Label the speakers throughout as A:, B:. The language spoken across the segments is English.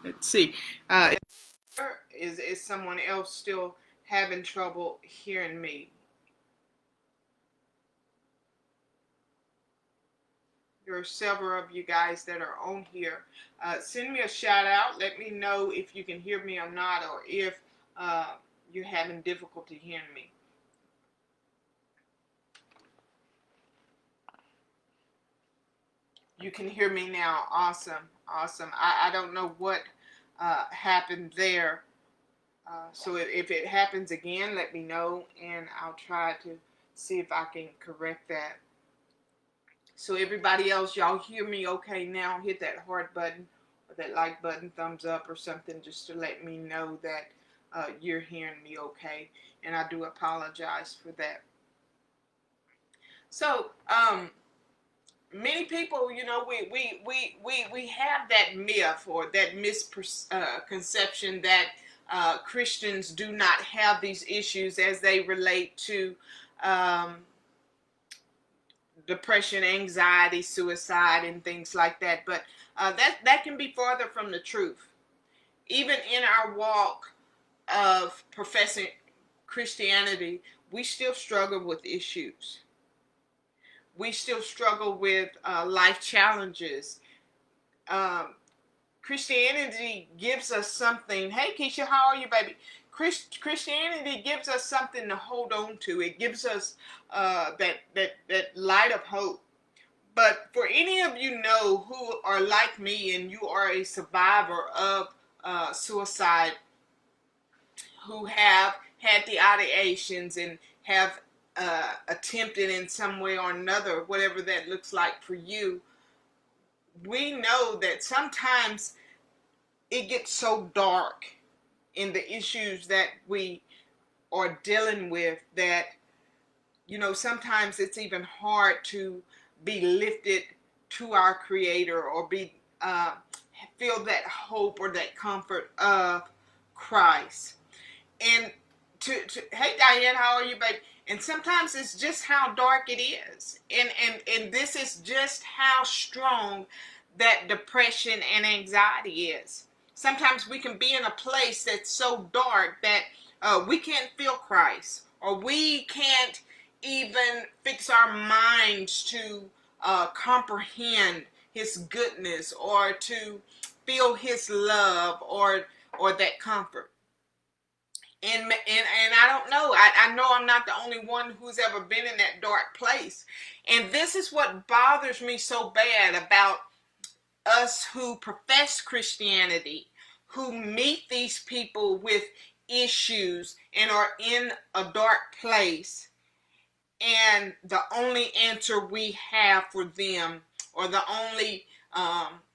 A: Let's see. Is someone else still having trouble hearing me? There are several of you guys that are on here. Send me a shout out. Let me know if you can hear me or not, or if you're having difficulty hearing me. You can hear me now. Awesome. Awesome. I don't know what happened there. So if it happens again, let me know, and I'll try to see if I can correct that. So everybody else, y'all hear me okay now? Hit that heart button or that like button, thumbs up or something, just to let me know that you're hearing me okay. And I do apologize for that. So, many people, you know, we have that myth or that misconception that Christians do not have these issues as they relate to depression, anxiety, suicide, and things like that. But that can be farther from the truth. Even in our walk of professing Christianity, we still struggle with issues. We still struggle with life challenges. Christianity gives us something. Hey, Keisha, how are you, baby? Christianity gives us something to hold on to. It gives us that light of hope. But for any of you know who are like me and you are a survivor of suicide, who have had the ideations and have attempted in some way or another, whatever that looks like for you, we know that sometimes it gets so dark in the issues that we are dealing with that, you know, sometimes it's even hard to be lifted to our Creator or be feel that hope or that comfort of Christ. And hey Diane, how are you, babe? And sometimes it's just how dark it is, and this is just how strong that depression and anxiety is. Sometimes we can be in a place that's so dark that we can't feel Christ, or we can't even fix our minds to comprehend His goodness, or to feel His love, or that comfort. And I don't know. I know I'm not the only one who's ever been in that dark place. And this is what bothers me so bad about us who profess Christianity, who meet these people with issues and are in a dark place. And the only answer we have for them, or the only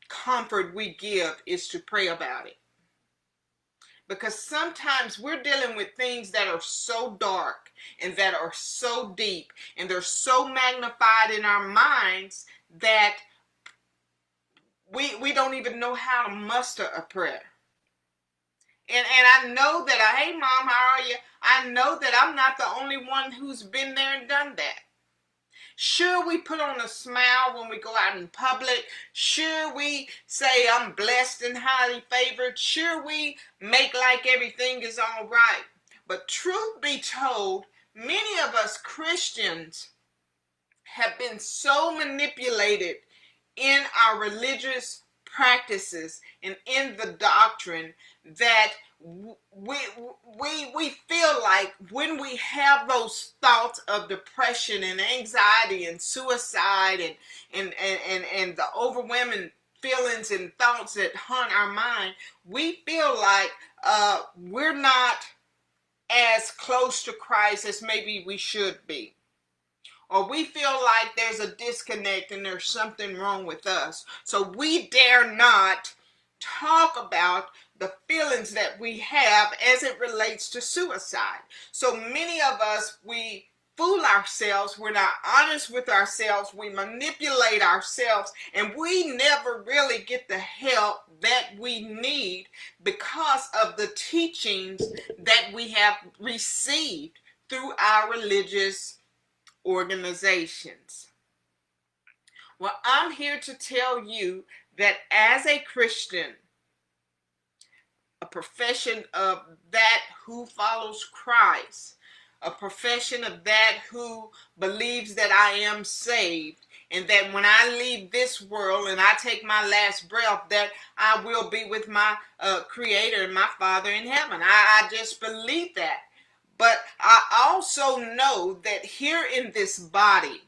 A: comfort we give, is to pray about it. Because sometimes we're dealing with things that are so dark and that are so deep and they're so magnified in our minds that we don't even know how to muster a prayer. And I know that, hey mom, how are you? I know that I'm not the only one who's been there and done that. Sure, we put on a smile when we go out in public. Sure, we say I'm blessed and highly favored. Sure, we make like everything is all right. But truth be told, many of us Christians have been so manipulated in our religious practices and in the doctrine that we feel like when we have those thoughts of depression and anxiety and suicide and the overwhelming feelings and thoughts that haunt our mind, we feel like we're not as close to Christ as maybe we should be. Or we feel like there's a disconnect and there's something wrong with us. So we dare not talk about the feelings that we have as it relates to suicide. So many of us, we fool ourselves, we're not honest with ourselves, we manipulate ourselves, and we never really get the help that we need because of the teachings that we have received through our religious organizations. Well, I'm here to tell you that as a Christian, a profession of that who follows Christ, a profession of that who believes that I am saved, and that when I leave this world and I take my last breath, that I will be with my Creator and my Father in heaven. I just believe that. But I also know that here in this body,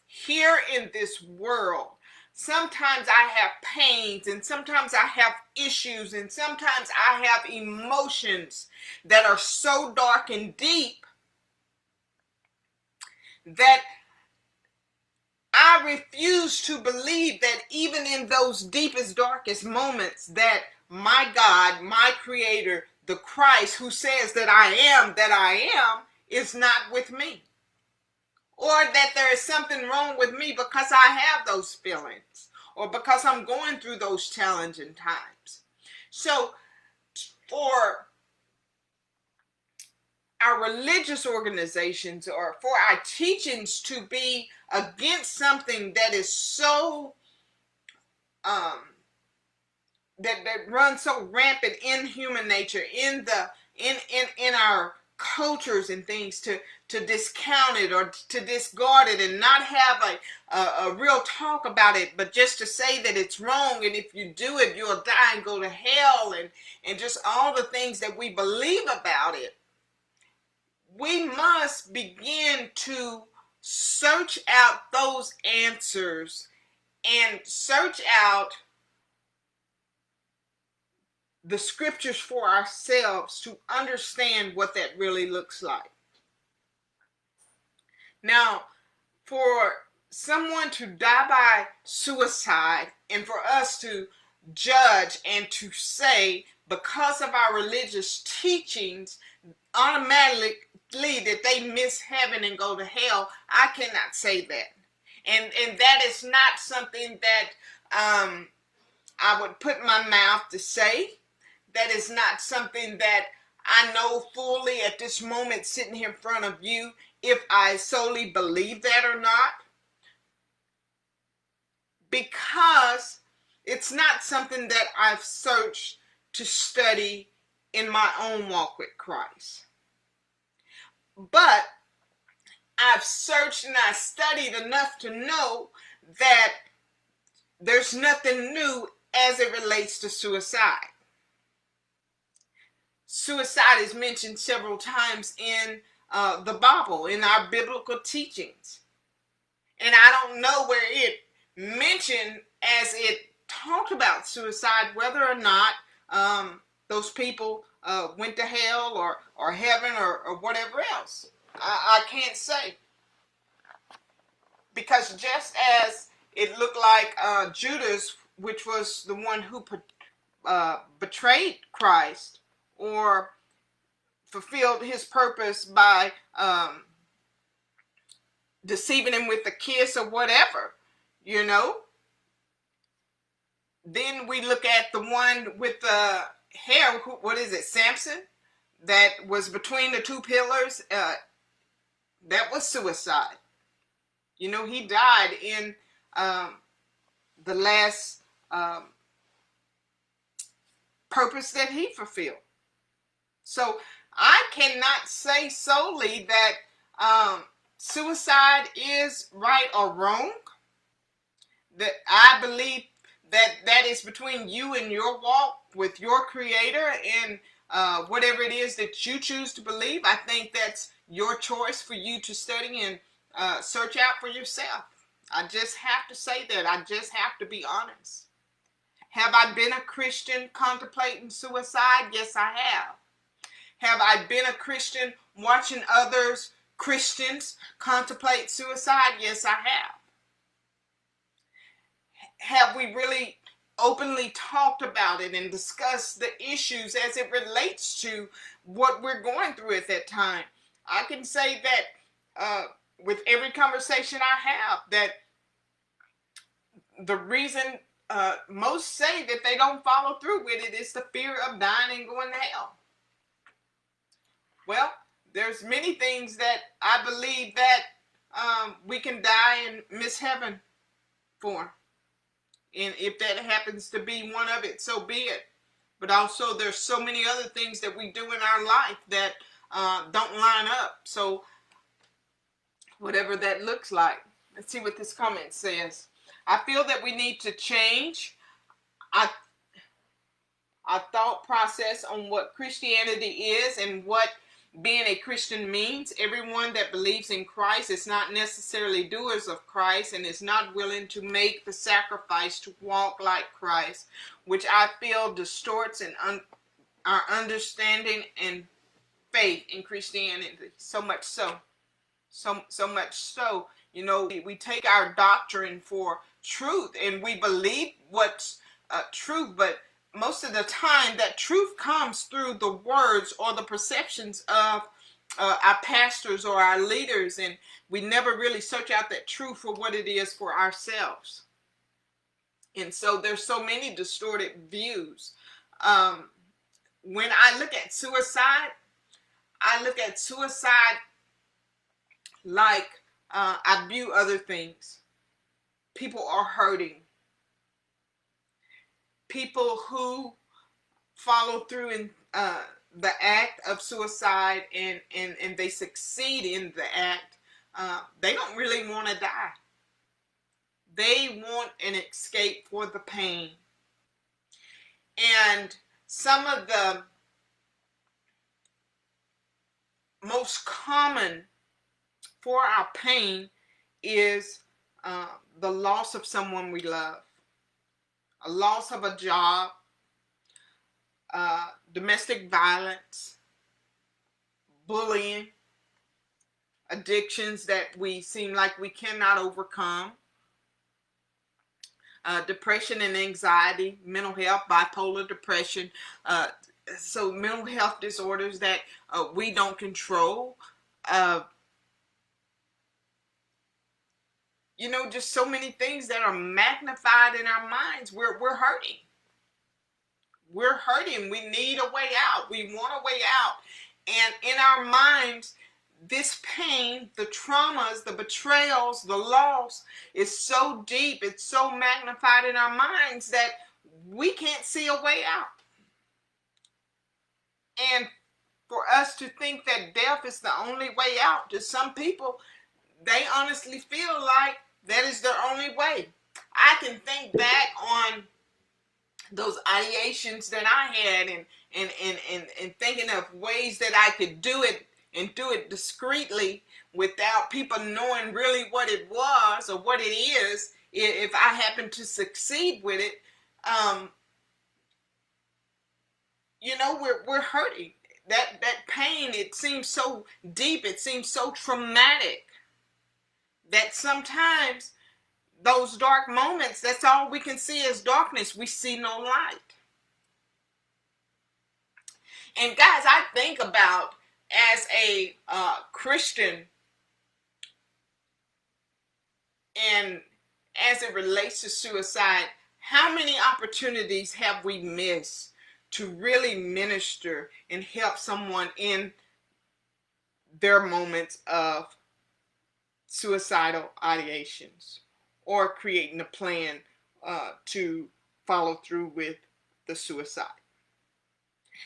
A: here in this world, sometimes I have pains, and sometimes I have issues, and sometimes I have emotions that are so dark and deep that I refuse to believe that even in those deepest, darkest moments, that my God, my Creator, the Christ who says that I am, is not with me. Or that there is something wrong with me because I have those feelings, or because I'm going through those challenging times. So for our religious organizations, or for our teachings to be against something that is so that runs so rampant in human nature, in the in our cultures and things, to discount it or to discard it and not have a real talk about it, but just to say that it's wrong, and if you do it you'll die and go to hell, and just all the things that we believe about it. We must begin to search out those answers and search out the scriptures for ourselves to understand what that really looks like. Now, for someone to die by suicide, and for us to judge and to say, because of our religious teachings, automatically that they miss heaven and go to hell, I cannot say that. And that is not something that I would put my mouth to say. That is not something that I know fully at this moment sitting here in front of you if I solely believe that or not. Because it's not something that I've searched to study in my own walk with Christ. But I've searched and I studied enough to know that there's nothing new as it relates to suicide. Suicide is mentioned several times in the Bible, in our biblical teachings. And I don't know where it mentioned as it talked about suicide, whether or not those people went to hell or heaven or whatever else. I can't say. Because just as it looked like Judas, which was the one who betrayed Christ or fulfilled his purpose by deceiving him with a kiss or whatever, you know. Then we look at the one with the hair, what is it, Samson, that was between the two pillars. That was suicide. You know, he died in the last purpose that he fulfilled. So I cannot say solely that suicide is right or wrong. That I believe that is between you and your walk with your Creator, and whatever it is that you choose to believe. I think that's your choice for you to study and search out for yourself. I just have to say that. I just have to be honest. Have I been a Christian contemplating suicide? Yes, I have. Have I been a Christian watching others, Christians, contemplate suicide? Yes, I have. Have we really openly talked about it and discussed the issues as it relates to what we're going through at that time? I can say that with every conversation I have, that the reason most say that they don't follow through with it is the fear of dying and going to hell. Well, there's many things that I believe that we can die and miss heaven for. And if that happens to be one of it, so be it. but also there's so many other things that we do in our life that don't line up. So whatever that looks like. Let's see what this comment says. I feel that we need to change our thought process on what Christianity is and what being a Christian means. Everyone that believes in Christ is not necessarily doers of Christ and is not willing to make the sacrifice to walk like Christ, which I feel distorts our understanding and faith in Christianity. So much so. So much so, you know, we take our doctrine for truth and we believe what's truth, but most of the time that truth comes through the words or the perceptions of our pastors or our leaders, and we never really search out that truth for what it is for ourselves. And so there's so many distorted views. When I look at suicide, like I view other things. People are hurting. People who follow through in the act of suicide and they succeed in the act, they don't really want to die. They want an escape for the pain. And some of the most common for our pain is the loss of someone we love, a loss of a job, domestic violence, bullying, addictions that we seem like we cannot overcome, depression and anxiety, mental health, bipolar depression, so mental health disorders that we don't control. You know, just so many things that are magnified in our minds. We're hurting. We're hurting. We need a way out. We want a way out. And in our minds, this pain, the traumas, the betrayals, the loss is so deep, it's so magnified in our minds that we can't see a way out. And for us to think that death is the only way out, to some people, they honestly feel like that is their only way. I can think back on those ideations that I had and thinking of ways that I could do it and do it discreetly without people knowing really what it was or what it is if I happen to succeed with it. You know, we're hurting. That pain, it seems so deep, it seems so traumatic that sometimes those dark moments, that's all we can see is darkness. We see no light. And guys, I think about as a Christian, and as it relates to suicide, how many opportunities have we missed to really minister and help someone in their moments of suicidal ideations, or creating a plan to follow through with the suicide?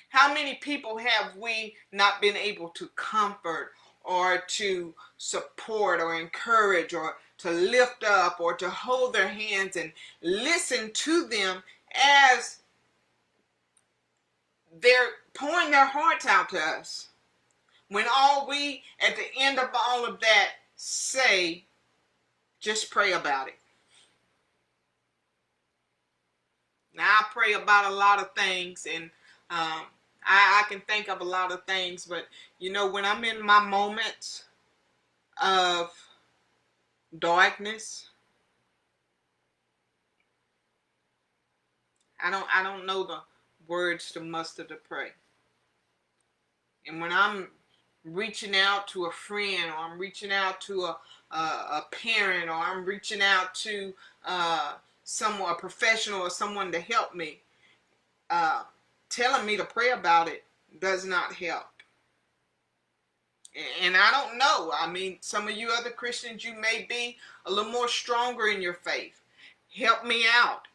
A: How many people have we not been able to comfort or to support or encourage or to lift up or to hold their hands and listen to them as they're pouring their hearts out to us, when all we at the end of all of that say, just pray about it? Now, I pray about a lot of things, and I can think of a lot of things, but you know, when I'm in my moments of darkness, I don't know the words to muster to pray. And when I'm reaching out to a friend, or I'm reaching out to a parent, or I'm reaching out to someone, a professional, or someone to help me, telling me to pray about it does not help. And I don't know. I mean, some of you other Christians, you may be a little more stronger in your faith. Help me out.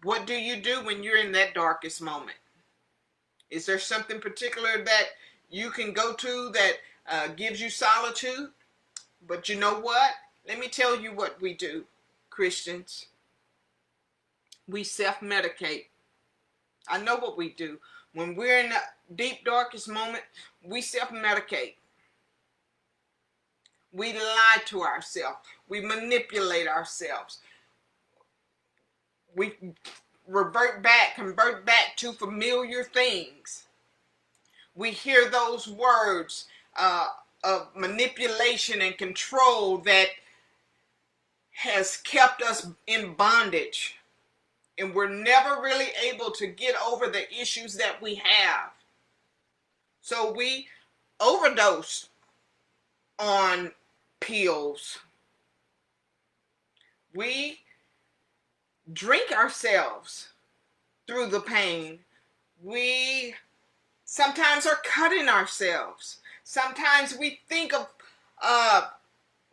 A: What do you do when you're in that darkest moment? Is there something particular that you can go to that gives you solitude? But you know what? Let me tell you what we do, Christians. We self-medicate. I know what we do. When we're in the deep, darkest moment, we self-medicate. We lie to ourselves. We manipulate ourselves. We convert back to familiar things. We hear those words of manipulation and control that has kept us in bondage. And we're never really able to get over the issues that we have. So we overdose on pills. We drink ourselves through the pain. We sometimes are cutting ourselves. Sometimes we think of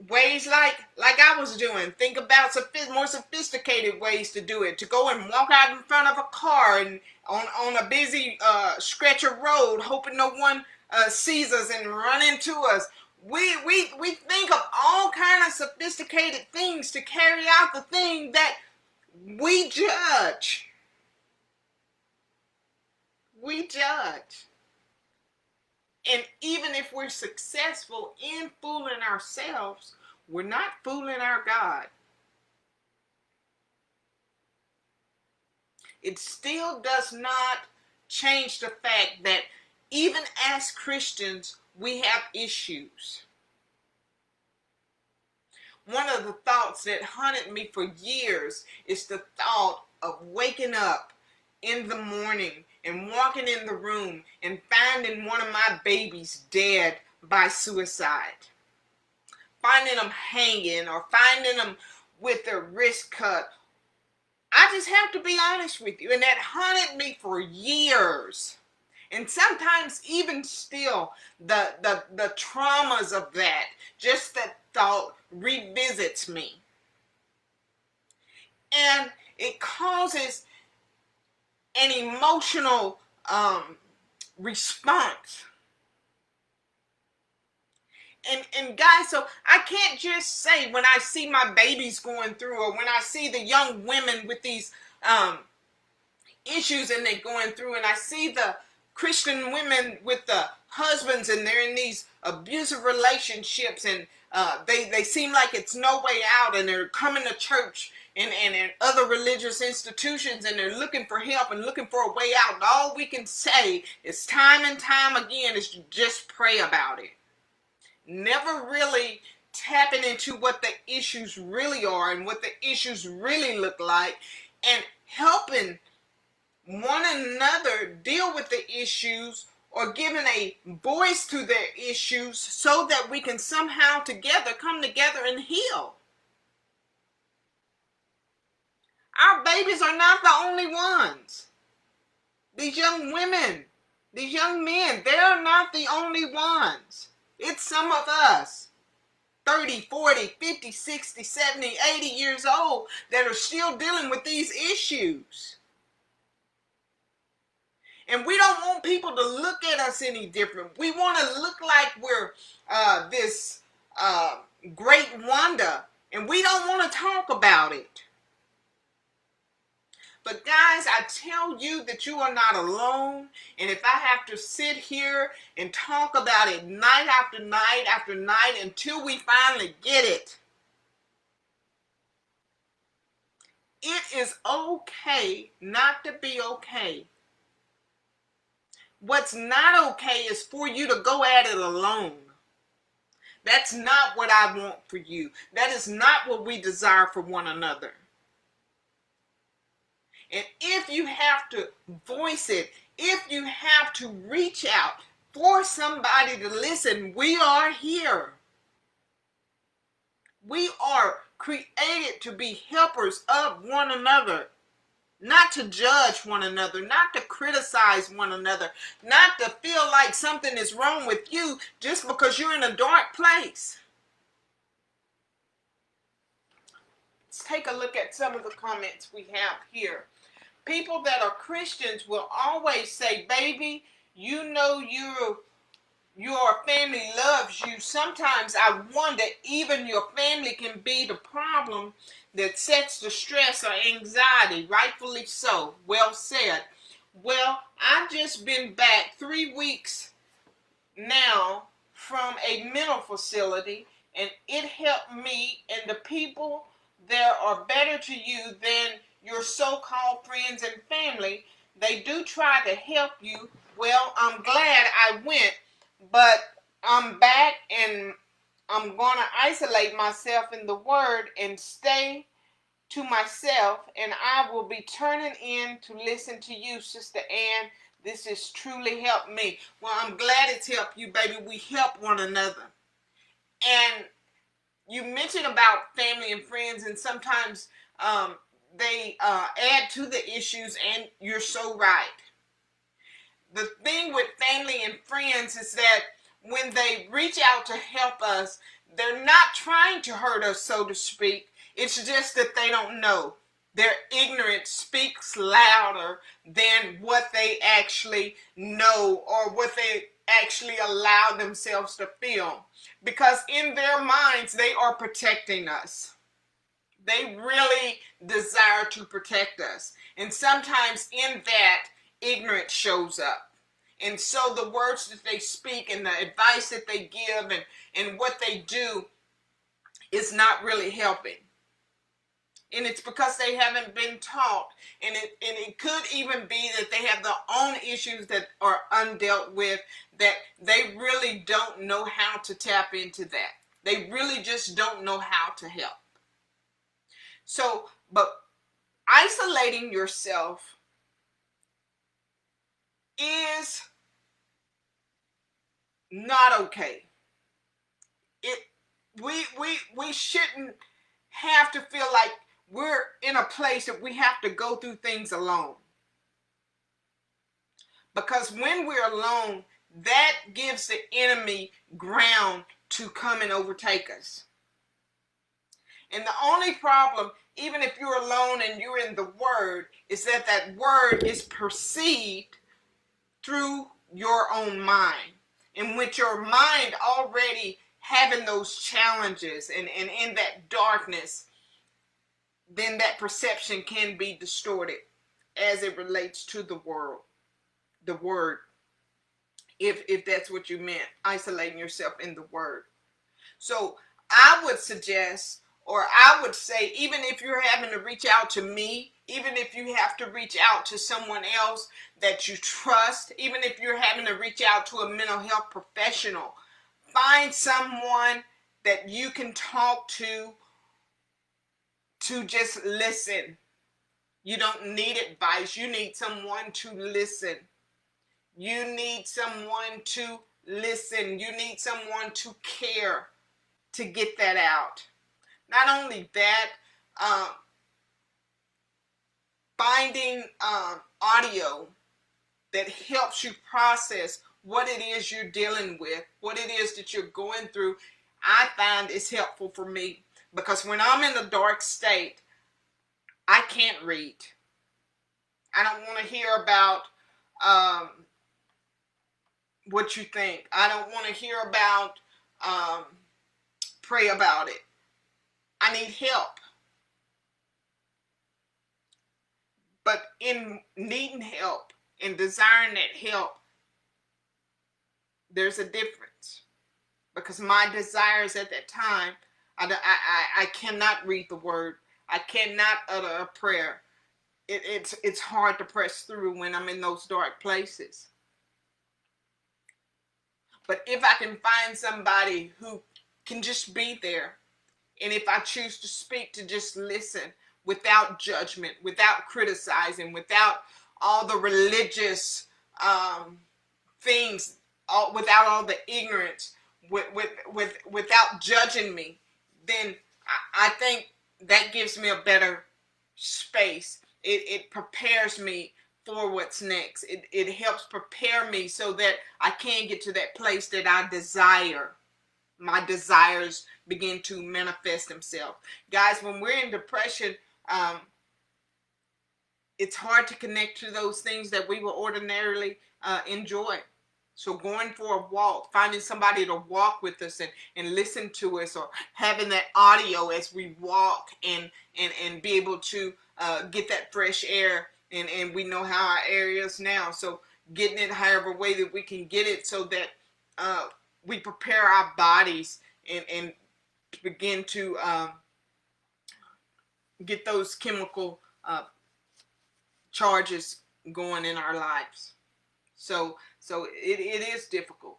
A: ways like I was doing. Think about more sophisticated ways to do it. To go and walk out in front of a car and on a busy stretch of road, hoping no one sees us and run into us. We think of all kind of sophisticated things to carry out the thing that we judge. We judge. And even if we're successful in fooling ourselves, we're not fooling our God. It still does not change the fact that even as Christians, we have issues. One of the thoughts that haunted me for years is the thought of waking up in the morning and walking in the room and finding one of my babies dead by suicide. Finding them hanging or finding them with their wrist cut. I just have to be honest with you, and that haunted me for years. And sometimes even still, the traumas of that, just that thought revisits me. And it causes an emotional response. And guys, so I can't just say when I see my babies going through, or when I see the young women with these issues and they're going through, and I see the Christian women with the husbands and they're in these abusive relationships, and they seem like it's no way out, and they're coming to church and other religious institutions, and they're looking for help and looking for a way out. And all we can say is time and time again is to just pray about it. Never really tapping into what the issues really are and what the issues really look like, and helping one another deal with the issues, or giving a voice to their issues so that we can somehow together come together and heal. Our babies are not the only ones. These young women, these young men, they're not the only ones. It's some of us, 30, 40, 50, 60, 70, 80 years old, that are still dealing with these issues. And we don't want people to look at us any different. We want to look like we're this great wonder, and we don't want to talk about it. But guys, I tell you that you are not alone. And if I have to sit here and talk about it night after night after night until we finally get it, it is okay not to be okay. What's not okay is for you to go at it alone. That's not what I want for you. That is not what we desire for one another. And if you have to voice it, if you have to reach out for somebody to listen, we are here. We are created to be helpers of one another. Not to judge one another, not to criticize one another, not to feel like something is wrong with you just because you're in a dark place. Let's take a look at some of the comments we have here. people that are Christians will always say, baby, you know your family loves you. Sometimes I wonder, even your family can be the problem that sets the stress or anxiety. Rightfully so. Well said. Well, I've just been back 3 weeks now from a mental facility, and it helped me, and the people there are better to you than your so-called friends and family. They do try to help you. Well, I'm glad I went, but I'm back, and I'm going to isolate myself in the Word and stay to myself, and I will be turning in to listen to you, Sister Ann. This has truly helped me. Well, I'm glad it's helped you, baby. We help one another. And you mentioned about family and friends, and sometimes they add to the issues, and you're so right. The thing with family and friends is that when they reach out to help us, they're not trying to hurt us, so to speak. It's just that they don't know. Their ignorance speaks louder than what they actually know or what they actually allow themselves to feel. Because in their minds, they are protecting us. They really desire to protect us. And sometimes in that, ignorance shows up. And so the words that they speak and the advice that they give and what they do is not really helping. And it's because they haven't been taught. And it could even be that they have their own issues that are undealt with, that they really don't know how to tap into that. They really just don't know how to help. So, but isolating yourself is not okay. We shouldn't have to feel like we're in a place that we have to go through things alone. Because when we're alone, that gives the enemy ground to come and overtake us. And the only problem, even if you're alone and you're in the Word, is that that Word is perceived through your own mind. And with your mind already having those challenges and in that darkness, then that perception can be distorted as it relates to the world, the Word. If that's what you meant, isolating yourself in the Word. So I would suggest, or I would say, even if you're having to reach out to me, even if you have to reach out to someone else that you trust, even if you're having to reach out to a mental health professional, find someone that you can talk to just listen. You don't need advice. You need someone to listen. You need someone to listen. You need someone to care to get that out. Not only that, finding audio that helps you process what it is you're dealing with, what it is that you're going through, I find is helpful for me. Because when I'm in a dark state, I can't read. I don't want to hear about what you think. I don't want to hear about pray about it. I need help. But in needing help and desiring that help, there's a difference. Because my desires at that time, I cannot read the Word. I cannot utter a prayer. It's hard to press through when I'm in those dark places. But if I can find somebody who can just be there, and if I choose to speak, to just listen without judgment, without criticizing, without all the religious things, without all the ignorance, without judging me, then I think that gives me a better space. It prepares me for what's next. It helps prepare me so that I can get to that place that I desire. My desires begin to manifest themselves. Guys, when we're in depression, it's hard to connect to those things that we will ordinarily enjoy. So going for a walk, finding somebody to walk with us and listen to us, or having that audio as we walk and be able to get that fresh air. And we know how our area is now. So getting it however way that we can get it, so that we prepare our bodies and begin to get those chemical charges going in our lives. So it is difficult.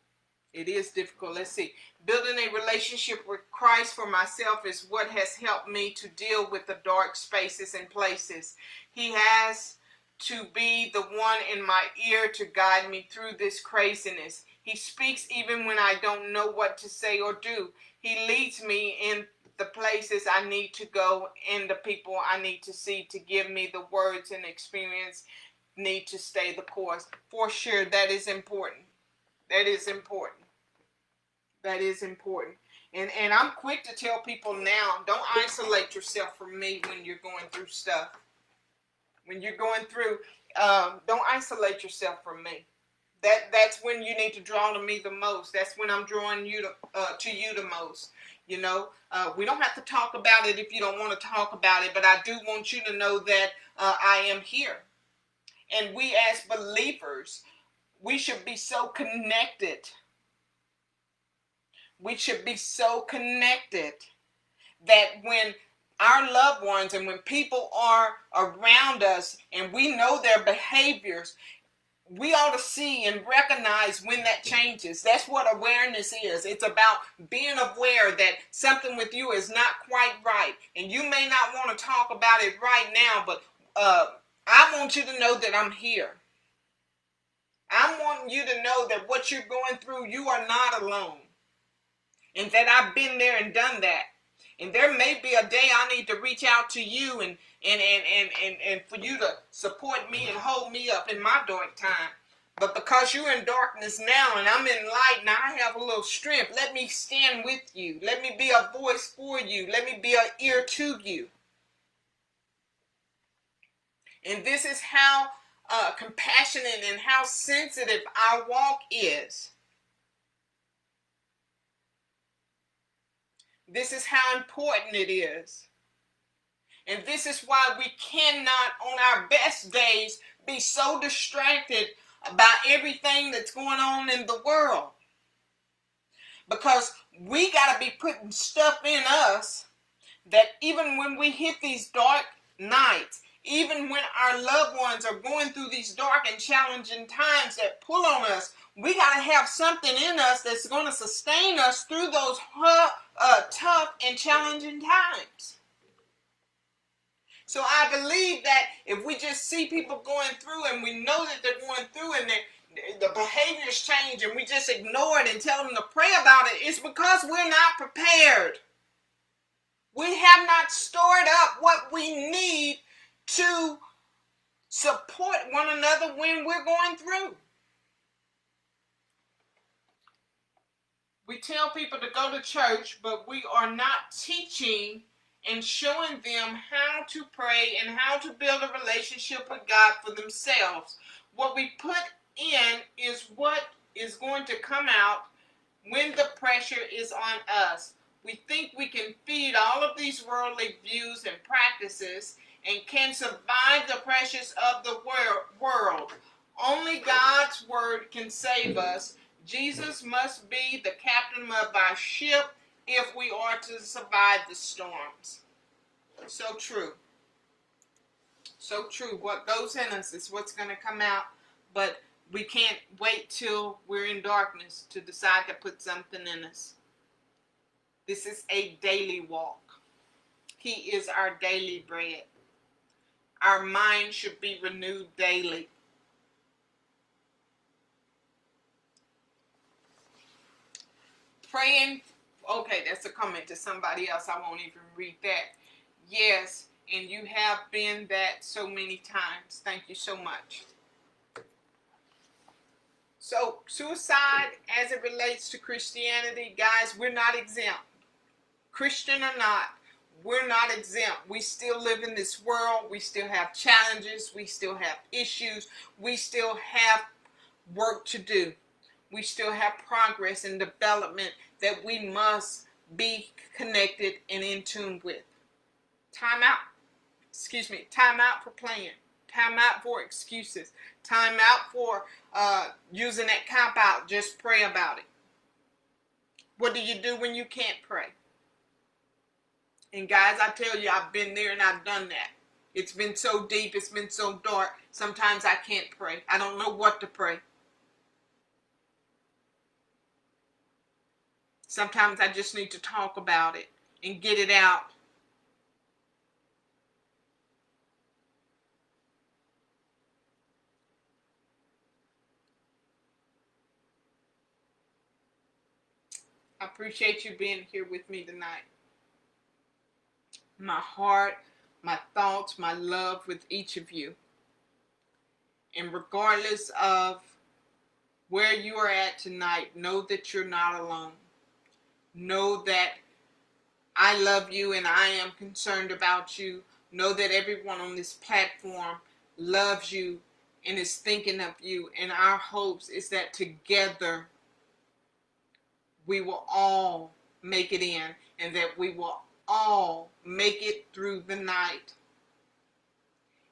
A: It is difficult. Let's see. Building a relationship with Christ for myself is what has helped me to deal with the dark spaces and places. He has to be the one in my ear to guide me through this craziness. He speaks even when I don't know what to say or do. He leads me in the places I need to go and the people I need to see, to give me the words and experience need to stay the course. For sure, that is important. That is important. That is important. And I'm quick to tell people now, don't isolate yourself from me when you're going through stuff. When you're going through, don't isolate yourself from me. That's when you need to draw to me the most. That's when I'm drawing you to you the most. You know, we don't have to talk about it if you don't want to talk about it, but I do want you to know that I am here. And we as believers, we should be so connected. We should be so connected that when our loved ones and when people are around us and we know their behaviors, we ought to see and recognize when that changes. That's what awareness is. It's about being aware that something with you is not quite right. And you may not want to talk about it right now, but I want you to know that I'm here. I want you to know that what you're going through, you are not alone. And that I've been there and done that. And there may be a day I need to reach out to you and for you to support me and hold me up in my dark time. But because you're in darkness now and I'm in light, now I have a little strength. Let me stand with you. Let me be a voice for you. Let me be an ear to you. And this is how compassionate and how sensitive our walk is. This is how important it is. And this is why we cannot, on our best days, be so distracted about everything that's going on in the world. Because we got to be putting stuff in us that even when we hit these dark nights, even when our loved ones are going through these dark and challenging times that pull on us, we got to have something in us that's going to sustain us through those tough and challenging times. So I believe that if we just see people going through and we know that they're going through and the behaviors change and we just ignore it and tell them to pray about it, it's because we're not prepared. We have not stored up what we need to support one another when we're going through. We tell people to go to church, but we are not teaching and showing them how to pray and how to build a relationship with God for themselves. What we put in is what is going to come out when the pressure is on us. We think we can feed all of these worldly views and practices and can survive the pressures of the world. Only God's word can save us. Jesus must be the captain of our ship if we are to survive the storms. So true. So true. What goes in us is what's going to come out, but we can't wait till we're in darkness to decide to put something in us. This is a daily walk. He is our daily bread. Our mind should be renewed daily. Praying, okay, that's a comment to somebody else. I won't even read that. Yes, and you have been that so many times. Thank you so much. So, suicide as it relates to Christianity, guys, we're not exempt. Christian or not, we're not exempt. We still live in this world. We still have challenges. We still have issues. We still have work to do. We still have progress and development that we must be connected and in tune with. Time out. Time out for playing. Time out for excuses. Time out for using that cop out. Just pray about it. What do you do when you can't pray? And guys, I tell you, I've been there and I've done that. It's been so deep. It's been so dark. Sometimes I can't pray. I don't know what to pray. Sometimes I just need to talk about it and get it out. I appreciate you being here with me tonight. My heart, my thoughts, my love with each of you. And regardless of where you are at tonight, know that you're not alone. Know that I love you and I am concerned about you. Know that everyone on this platform loves you and is thinking of you. And our hopes is that together we will all make it in, and that we will all make it through the night.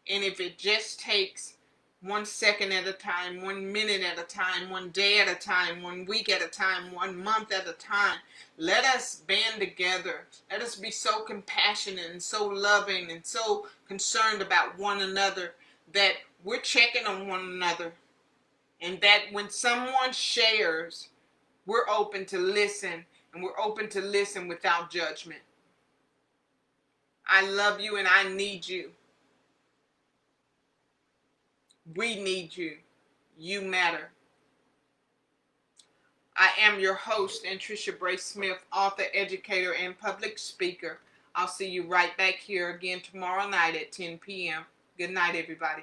A: And if it just takes 1 second at a time, 1 minute at a time, 1 day at a time, 1 week at a time, 1 month at a time, let us band together. Let us be so compassionate and so loving and so concerned about one another that we're checking on one another. And that when someone shares, we're open to listen, and we're open to listen without judgment. I love you and I need you. We need you. You matter. I am your host, Anntricia Bray Smith, author, educator, and public speaker. I'll see you right back here again tomorrow night at 10 p.m. Good night, everybody.